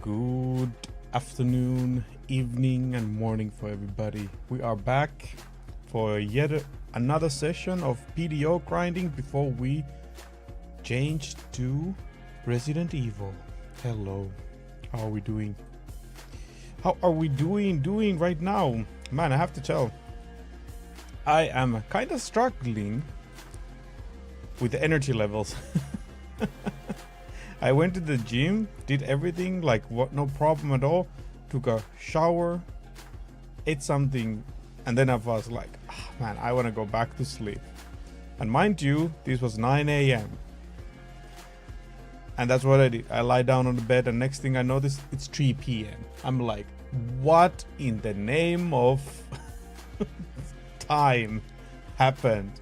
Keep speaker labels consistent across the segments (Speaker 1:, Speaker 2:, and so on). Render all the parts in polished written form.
Speaker 1: Good afternoon, evening, and morning for everybody. We are back for yet another session of PDO grinding before we change to Resident Evil. Hello, how are we doing? How are we doing right now? Man, I have to tell, I am kind of struggling with the energy levels. I went to the gym, did everything like what, no problem at all. Took a shower, ate something, and then I was like, oh, man, I want to go back to sleep. And mind you, this was 9 a.m. And that's what I did. I lie down on the bed, and next thing I notice, it's 3 p.m. I'm like, what in the name of time happened?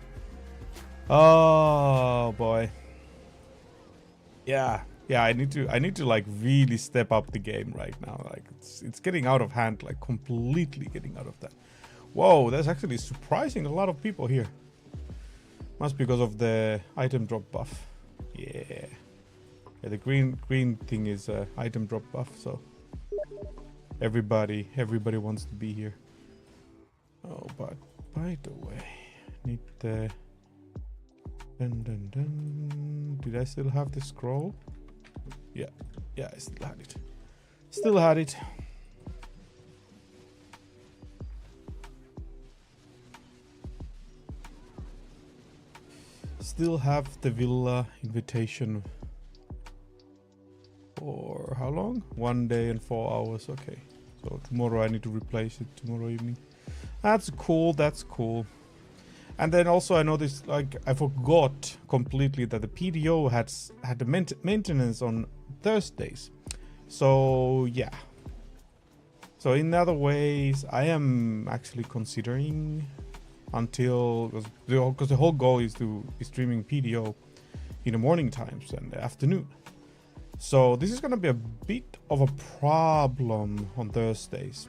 Speaker 1: Oh boy. Yeah, I need to like really step up the game right now. Like it's getting out of hand, like completely getting out of that. Whoa, there's actually surprising a lot of people here. Must be because of the item drop buff. Yeah, the green thing is item drop buff, so everybody wants to be here. Oh, but by the way, need the did I still have the scroll? Yeah, I still had it. Still have the villa invitation for how long? 1 day and 4 hours. Okay, so tomorrow I need to replace it tomorrow evening. That's cool. And then also I noticed, like, I forgot completely that the PDO had the maintenance on Thursdays. So yeah. So in other ways, I am actually considering until, because the whole goal is to be streaming PDO in the morning times and the afternoon. So this is gonna be a bit of a problem on Thursdays.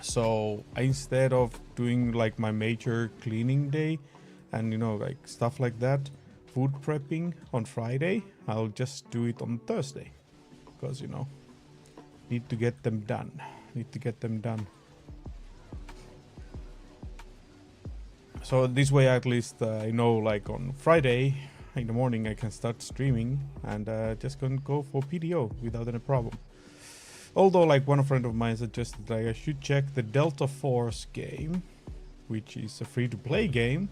Speaker 1: So instead of doing like my major cleaning day and like stuff like that, food prepping on Friday, I'll just do it on Thursday because need to get them done. So this way at least I know, like on Friday in the morning I can start streaming and just gonna go for PDO without any problem. Although, like, one friend of mine suggested that I should check the Delta Force game, which is a free-to-play game.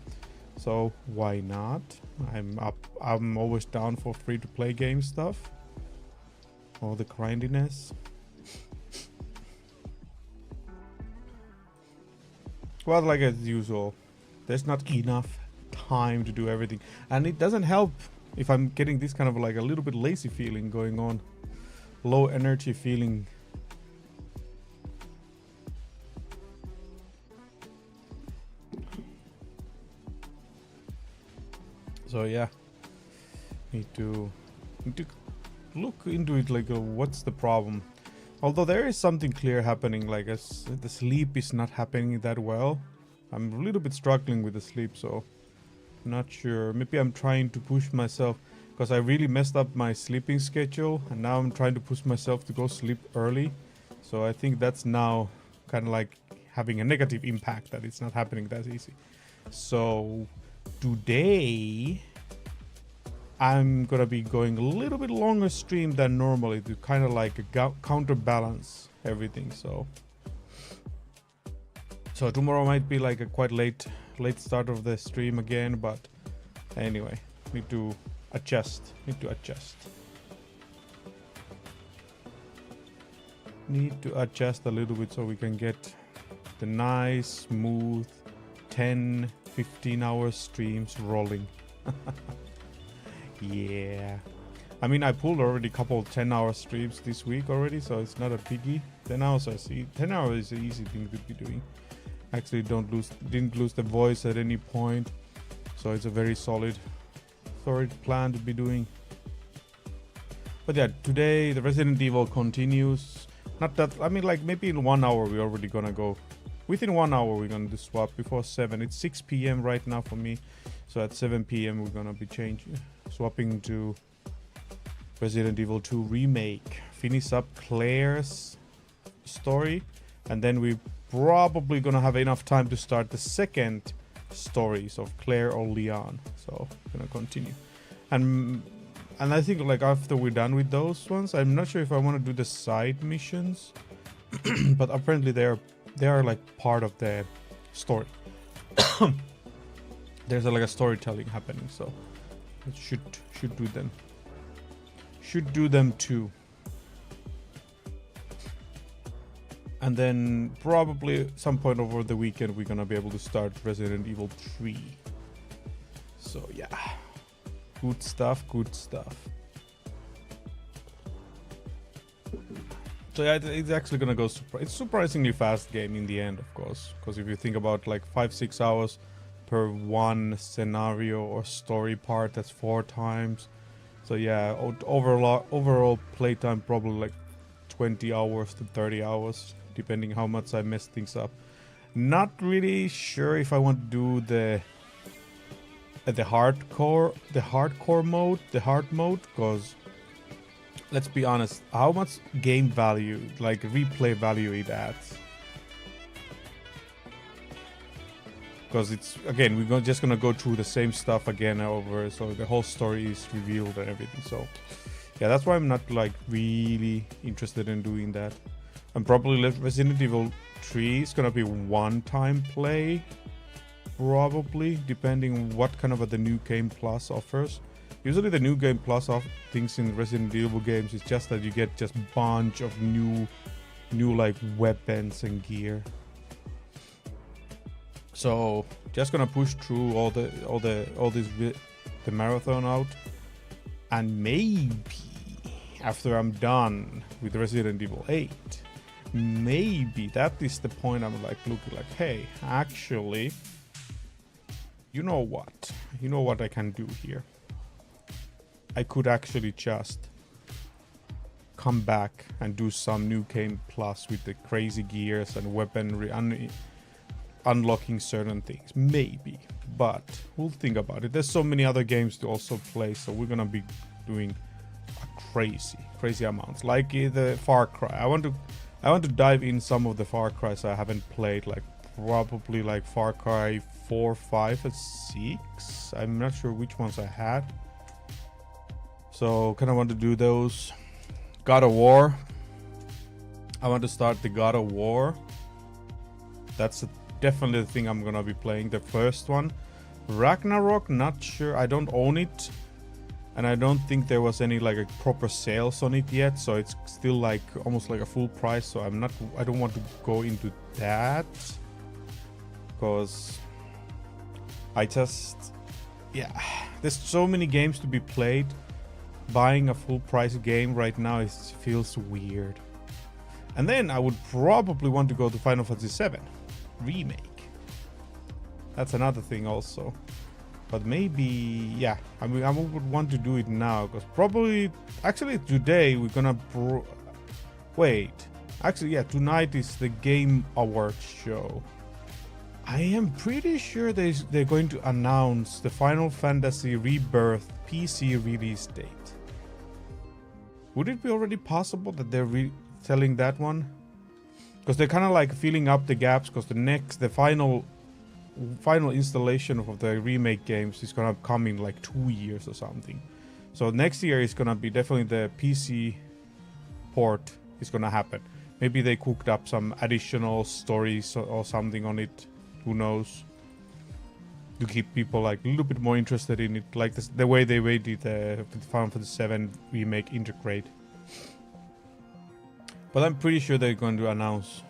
Speaker 1: So why not? I'm always down for free-to-play game stuff. All the grindiness. Well, like as usual, there's not enough time to do everything, and it doesn't help if I'm getting this kind of like a little bit lazy feeling going on. Low energy feeling. So yeah, need to look into it, like what's the problem. Although there is something clear happening, like as the sleep is not happening that well. I'm a little bit struggling with the sleep, so I'm not sure. Maybe I'm trying to push myself, because I really messed up my sleeping schedule, and now I'm trying to push myself to go sleep early. So I think that's now kind of like having a negative impact, that it's not happening that easy. So today I'm gonna be going a little bit longer stream than normally to kind of like counterbalance everything. So tomorrow might be like a quite late start of the stream again, but anyway, need to adjust a little bit so we can get the nice smooth 10-15 hour streams rolling. Yeah, I mean, I pulled already a couple 10-hour streams this week already, so it's not a biggie. 10 hours, I see. 10 hours is an easy thing to be doing. Actually didn't lose the voice at any point, so it's a very solid plan to be doing. But yeah, today the Resident Evil continues. Not that, I mean, like maybe in 1 hour we're already gonna go. Within 1 hour we're gonna do swap before 7. It's 6 p.m. right now for me, so at 7 p.m. we're gonna be swapping to Resident Evil 2 Remake finish up Claire's story, and then we probably gonna have enough time to start the second stories of Claire or Leon. So gonna continue, and I think like after we're done with those ones, I'm not sure if I want to do the side missions, but apparently they are like part of the story. There's like a storytelling happening, so it should do them. Should do them too. And then probably some point over the weekend we're gonna be able to start Resident Evil 3. So yeah, good stuff, good stuff. So yeah, it's actually gonna go it's surprisingly fast game in the end, of course, because if you think about like 5-6 hours per one scenario or story part, that's 4 times. So yeah, overall playtime probably like 20 hours to 30 hours, depending how much I mess things up. Not really sure if I want to do the hardcore mode, the hard mode, because let's be honest, how much game value, like replay value it adds. Because it's, again, we're just gonna go through the same stuff again over, so the whole story is revealed and everything. So yeah, that's why I'm not like really interested in doing that. And probably Resident Evil 3 is gonna be one-time play, probably, depending what kind of the New Game Plus offers. Usually the New Game Plus things in Resident Evil games is just that you get just bunch of new like weapons and gear. So just gonna push through all the marathon out, and maybe after I'm done with Resident Evil 8, maybe that is the point I'm like looking like, hey, actually, you know what I can do here. I could actually just come back and do some New Game Plus with the crazy gears and weaponry, unlocking certain things, maybe, but we'll think about it. There's so many other games to also play, so we're gonna be doing a crazy amounts, like the Far Cry. I want to dive in some of the Far Cries I haven't played, like probably like Far Cry 4, 5, and 6. I'm not sure which ones I had, so kind of want to do those. God of War, I want to start the God of War. That's definitely the thing I'm gonna be playing, the first one. Ragnarok, not sure, I don't own it, and I don't think there was any like a proper sales on it yet, so it's still like almost like a full price, so I don't want to go into that, because yeah, there's so many games to be played. Buying a full price game right now feels weird. And then I would probably want to go to Final Fantasy VII Remake. That's another thing also, but maybe, yeah, I mean, I would want to do it now, because probably, actually today we're gonna tonight is the Game Awards show. I am pretty sure they're going to announce the Final Fantasy Rebirth PC release date. Would it be already possible that they're telling that one? Because they're kind of like filling up the gaps, because the final installation of the remake games is gonna come in like 2 years or something. So next year is gonna be definitely the PC port is gonna happen. Maybe they cooked up some additional stories or something on it. Who knows? To keep people like a little bit more interested in it, like the way they waited the Final Fantasy VII Remake Integrate. But I'm pretty sure they're going to announce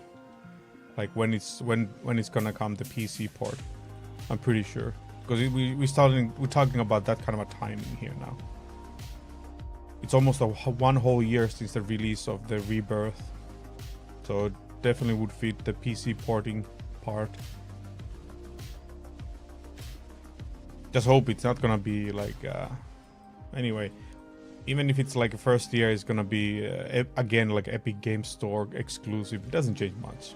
Speaker 1: like when it's gonna come, the PC port. I'm pretty sure, because we're talking about that kind of a timing here now. It's almost one whole year since the release of the Rebirth, so it definitely would fit the PC porting part. Just hope it's not gonna be like anyway, even if it's like a first year, it's gonna be again like Epic Games Store exclusive. It doesn't change much.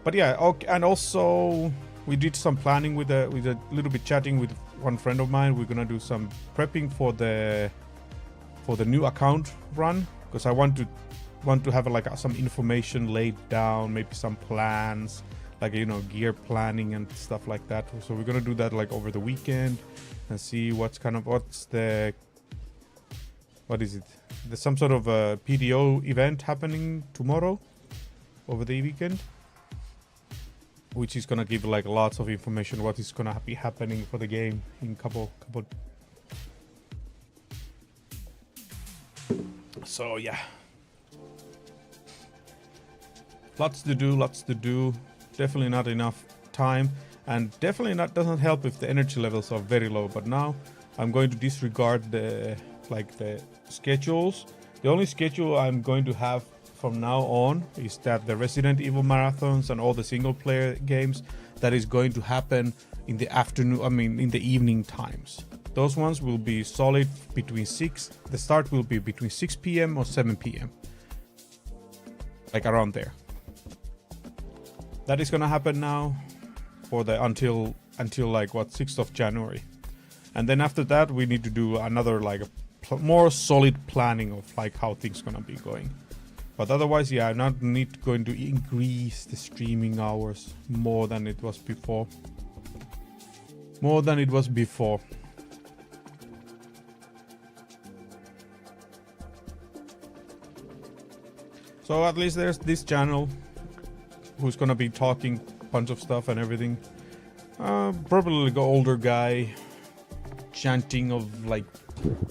Speaker 1: But yeah, okay. And also we did some planning with a little bit chatting with one friend of mine. We're gonna do some prepping for the new account run, because I want to have like some information laid down, maybe some plans, like, you know, gear planning and stuff like that. So we're gonna do that like over the weekend and see what's the, what is it? There's some sort of a PDO event happening tomorrow over the weekend, which is gonna give like lots of information what is gonna be happening for the game in couple. So yeah, lots to do. Definitely not enough time, and definitely doesn't help if the energy levels are very low. But now I'm going to disregard the schedules. The only schedule I'm going to have from now on is that the Resident Evil marathons and all the single player games that is going to happen in the afternoon, in the evening times. Those ones will be solid between 6. The start will be between 6 p.m. or 7 p.m. Like around there. That is gonna happen now for the until like what, 6th of January. And then after that we need to do another like a more solid planning of like how things gonna be going. But otherwise, yeah, I'm not going to increase the streaming hours more than it was before. So at least there's this channel who's gonna be talking a bunch of stuff and everything. Probably like an older guy chanting of like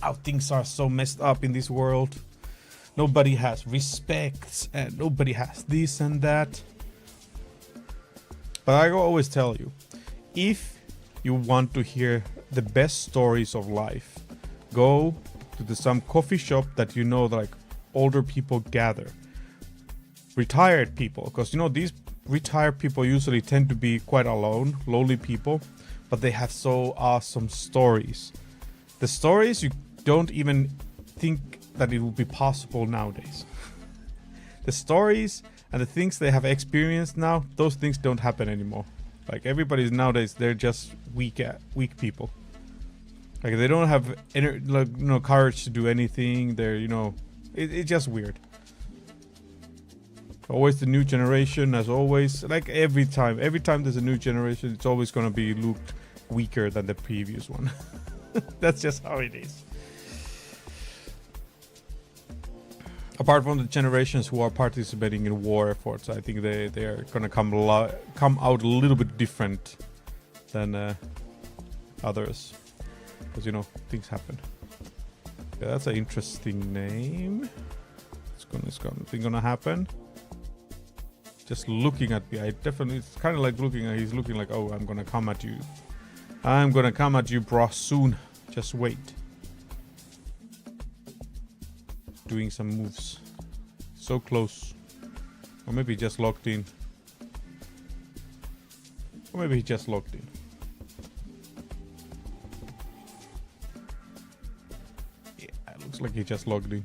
Speaker 1: how things are so messed up in this world. Nobody has respect and nobody has this and that. But I always tell you, if you want to hear the best stories of life, go to some coffee shop that you know like older people gather. Retired people, because you know these retired people usually tend to be quite alone, lonely people, but they have so awesome stories. The stories you don't even think that it would be possible nowadays. The stories and the things they have experienced now, those things don't happen anymore. Like everybody's nowadays, they're just weak people. Like they don't have any, courage to do anything. They're, it's just weird. Always the new generation, as always. Like every time there's a new generation, it's always gonna be looked weaker than the previous one. That's just how it is. Apart from the generations who are participating in war efforts, I think they are gonna come out a little bit different than others, because things happen. Yeah, that's an interesting name. It's gonna happen. Just looking at me, it's kind of like he's looking like, oh, I'm gonna come at you. I'm gonna come at you, bro, soon. Just wait. Doing some moves. So close. Or maybe he just logged in. Yeah, it looks like he just logged in.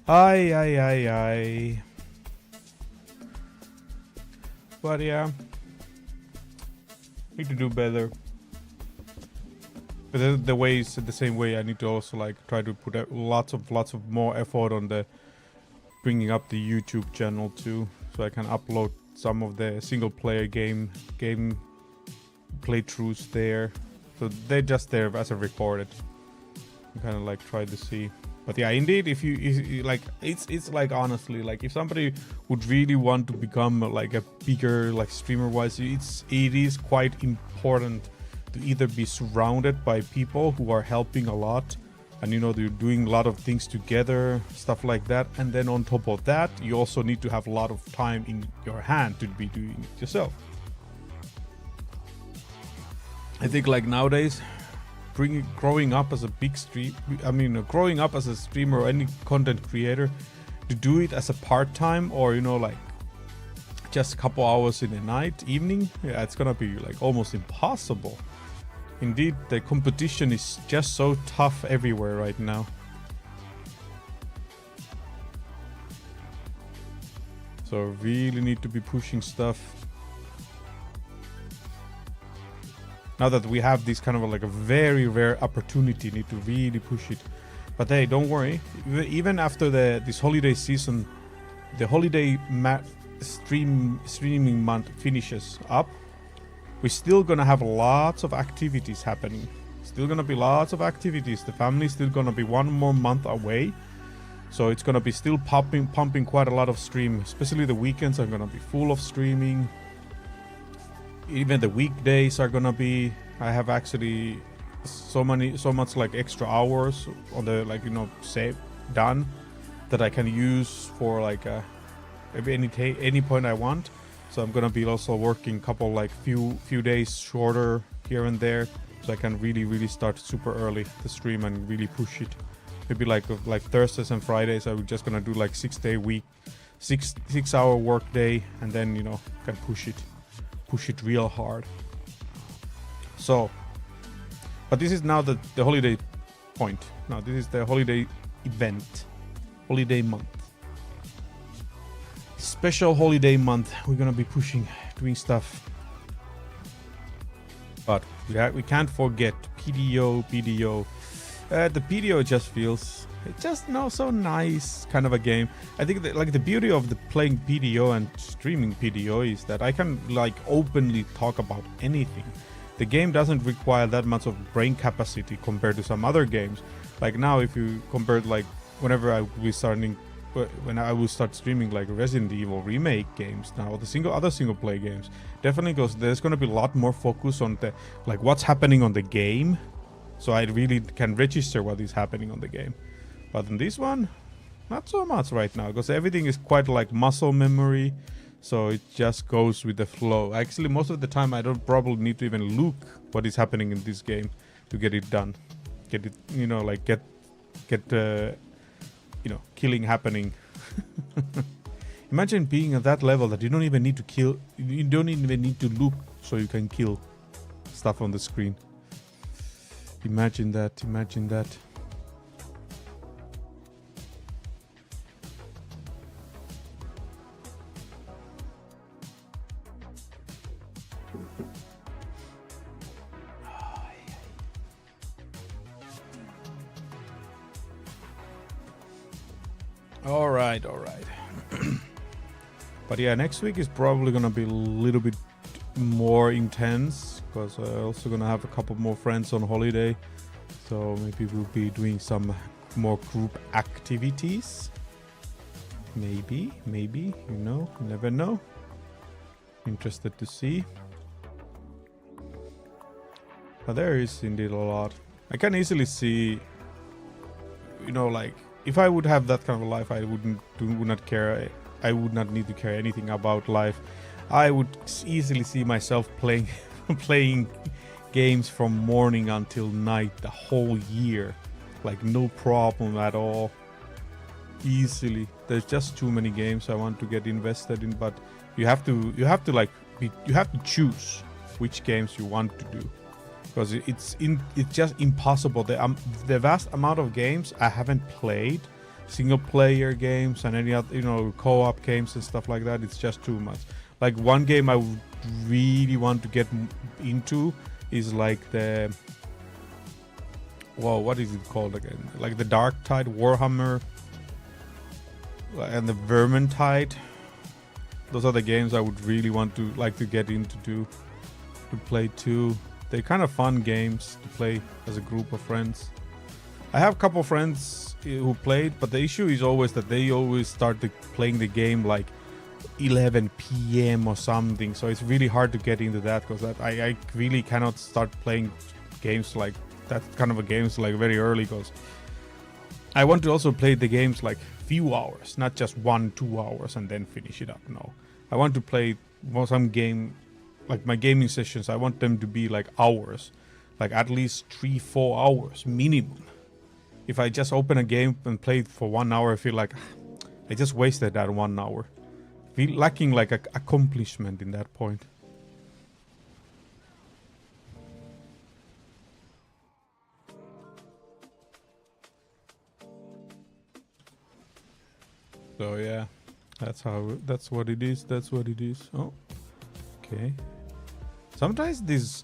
Speaker 1: Aye. But yeah, need to do better. But the way is the same way. I need to also like try to put lots of more effort on the bringing up the YouTube channel too, so I can upload some of the single player game playthroughs there. So they're just there as a recorded. I kind of like try to see. But yeah, indeed, if you like, it's like honestly, like if somebody would really want to become like a bigger like streamer wise, it is quite important to either be surrounded by people who are helping a lot, and they're doing a lot of things together, stuff like that. And then on top of that, you also need to have a lot of time in your hand to be doing it yourself. I think like nowadays, growing up as a growing up as a streamer or any content creator, to do it as a part-time or like just a couple hours in the evening, yeah, it's gonna be like almost impossible. Indeed, the competition is just so tough everywhere right now. So really need to be pushing stuff. Now that we have this kind of like a very rare opportunity, need to really push it. But hey, don't worry. Even after this holiday season, the holiday streaming month finishes up, we're still gonna have lots of activities happening. Still gonna be lots of activities. The family's still gonna be 1 more month away. So it's gonna be still pumping quite a lot of stream. Especially the weekends are gonna be full of streaming. Even the weekdays are gonna be. I have actually so much like extra hours on the save done that I can use for like maybe any point I want. So I'm gonna be also working couple like few days shorter here and there, so I can really start super early the stream and really push it. Maybe like Thursdays and Fridays I'm just gonna do like 6-day week, 6-hour work day, and then can push it real hard. So, but this is now the holiday point. Now this is the holiday event, holiday month, special holiday month. We're gonna be doing stuff, but we can't forget PDO. The PDO just feels so nice, kind of a game. I think that like the beauty of playing PDO and streaming PDO is that I can like openly talk about anything. The game doesn't require that much of brain capacity compared to some other games. Like now, if you compared like whenever when I will start streaming like Resident Evil remake games now, the other single player games, definitely because there's gonna be a lot more focus on the like what's happening on the game. So I really can register what is happening on the game. But in this one, not so much right now, because everything is quite like muscle memory. So it just goes with the flow. Actually, most of the time I don't probably need to even look what is happening in this game to get it done. Get it, get killing happening. Imagine being at that level that you don't even need to kill. You don't even need to look so you can kill stuff on the screen. Imagine that. All right. But yeah, next week is probably gonna be a little bit more intense because I'm also gonna have a couple more friends on holiday, so maybe we'll be doing some more group activities. Maybe, you never know. Interested to see. But there is indeed a lot. I can easily see, like if I would have that kind of life, I would not care. I would not need to care anything about life. I would easily see myself playing games from morning until night the whole year, like no problem at all. Easily. There's just too many games I want to get invested in, but you have to choose which games you want to do, because it's just impossible. The vast amount of games I haven't played, single player games and any other co-op games and stuff like that, it's just too much. Like one game I would really want to get into is like what is it called again? Like the Dark Tide, Warhammer, and the Vermintide. Those are the games I would really want to get into to play too. They're kind of fun games to play as a group of friends. I have a couple friends who played, but the issue is always that they always start playing the game like 11 p.m. or something, so it's really hard to get into that, because I really cannot start playing games like that kind of games like very early, because I want to also play the games like few hours, not just 1-2 hours and then finish it up. No, I want to play some game, like my gaming sessions, I want them to be like hours, like at least 3-4 hours minimum. If I just open a game and play it for 1 hour, I feel like I just wasted that 1 hour. Feel lacking like a accomplishment in that point. So yeah, that's what it is. Oh, okay. Sometimes this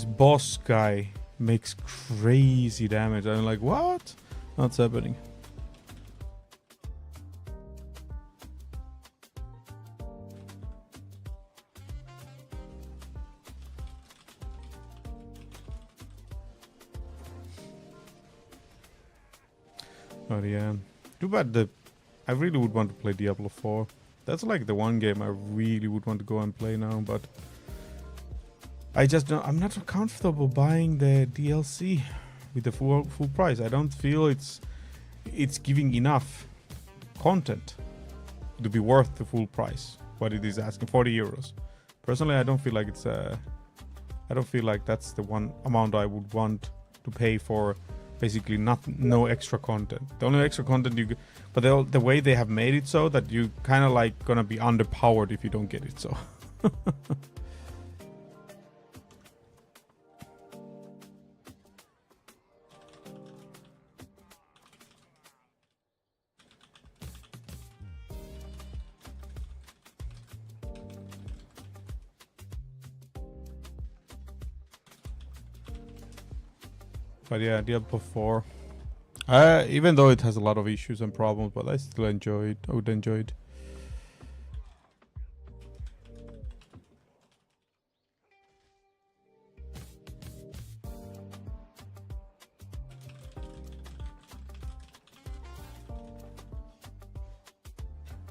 Speaker 1: boss guy makes crazy damage. I'm like, what? What's happening? Oh yeah. Too bad I really would want to play Diablo 4. That's like the one game I really would want to go and play now, but I just don't, I'm not comfortable buying the DLC with the full price. I don't feel it's giving enough content to be worth the full price. What it is asking, 40 euros. Personally, I don't feel like it's I don't feel like that's the one amount I would want to pay for basically no extra content. The only extra content you get, but the way they have made it so that you kind of like gonna be underpowered if you don't get it. So. But yeah, Diablo 4. Even though it has a lot of issues and problems, but I still enjoy it. I would enjoy it.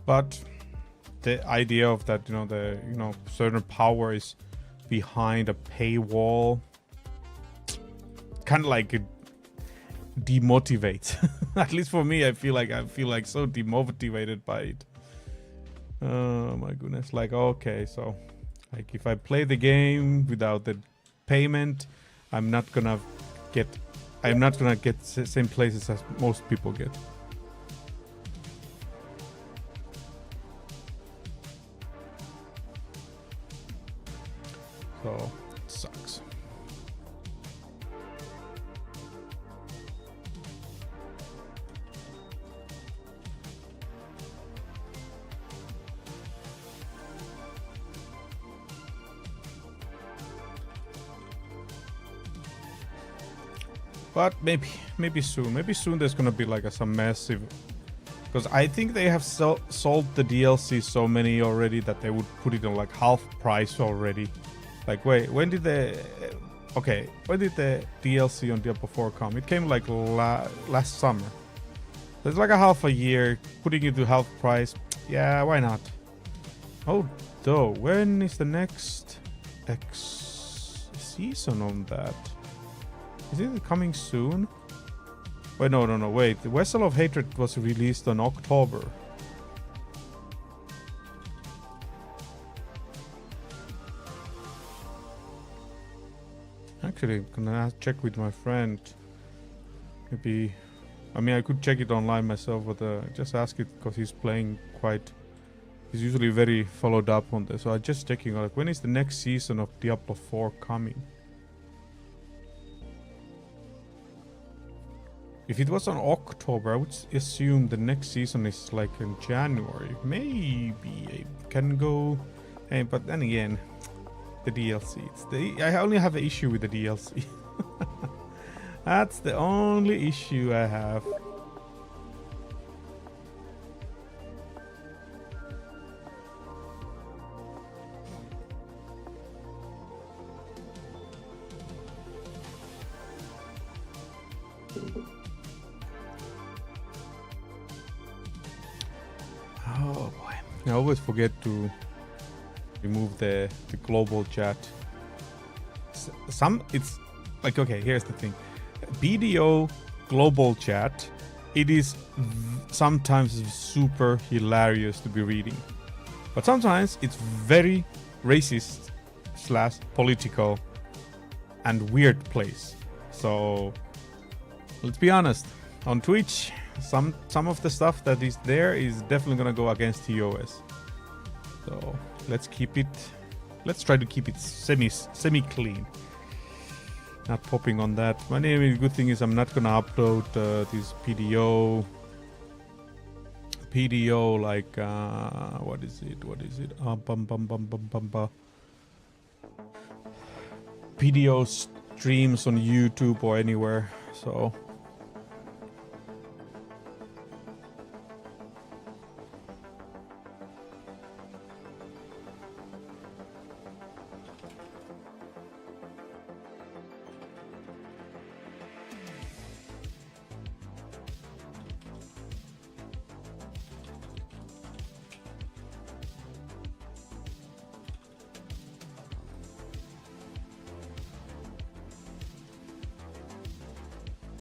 Speaker 1: But the idea of that, certain power is behind a paywall, kind of like it demotivates. At least for me, I feel like so demotivated by it. Oh my goodness! Like, okay, so like if I play the game without the payment, I'm not gonna get the same places as most people get. So it sucks. But maybe soon there's gonna be like some massive, because I think they have sold the DLC so many already that they would put it on like half price already. Like, wait, when did the DLC on Diablo 4 come? It came like last summer. There's like a half a year, putting it to half price. Yeah, why not? Oh, though, when is the next season on that? Is it coming soon? Wait, no, wait. The Vessel of Hatred was released on October. Actually, I'm gonna check with my friend. Maybe, I mean, I could check it online myself, but just ask it because he's playing he's usually very followed up on this. So I'm just checking like when is the next season of Diablo 4 coming? If it was on October, I would assume the next season is like in January. Maybe I can go, hey, but then again, the DLC. I only have an issue with the DLC. That's the only issue I have. Oh boy. I always forget to remove the global chat. It's like, okay, here's the thing. BDO global chat, it is sometimes super hilarious to be reading. But sometimes it's very racist / political and weird place. So let's be honest. On Twitch, some of the stuff that is there is definitely gonna go against TOS. So let's try to keep it semi clean. Not popping on that. My name is good thing is I'm not gonna upload this PDO like what is it? PDO streams on YouTube or anywhere. So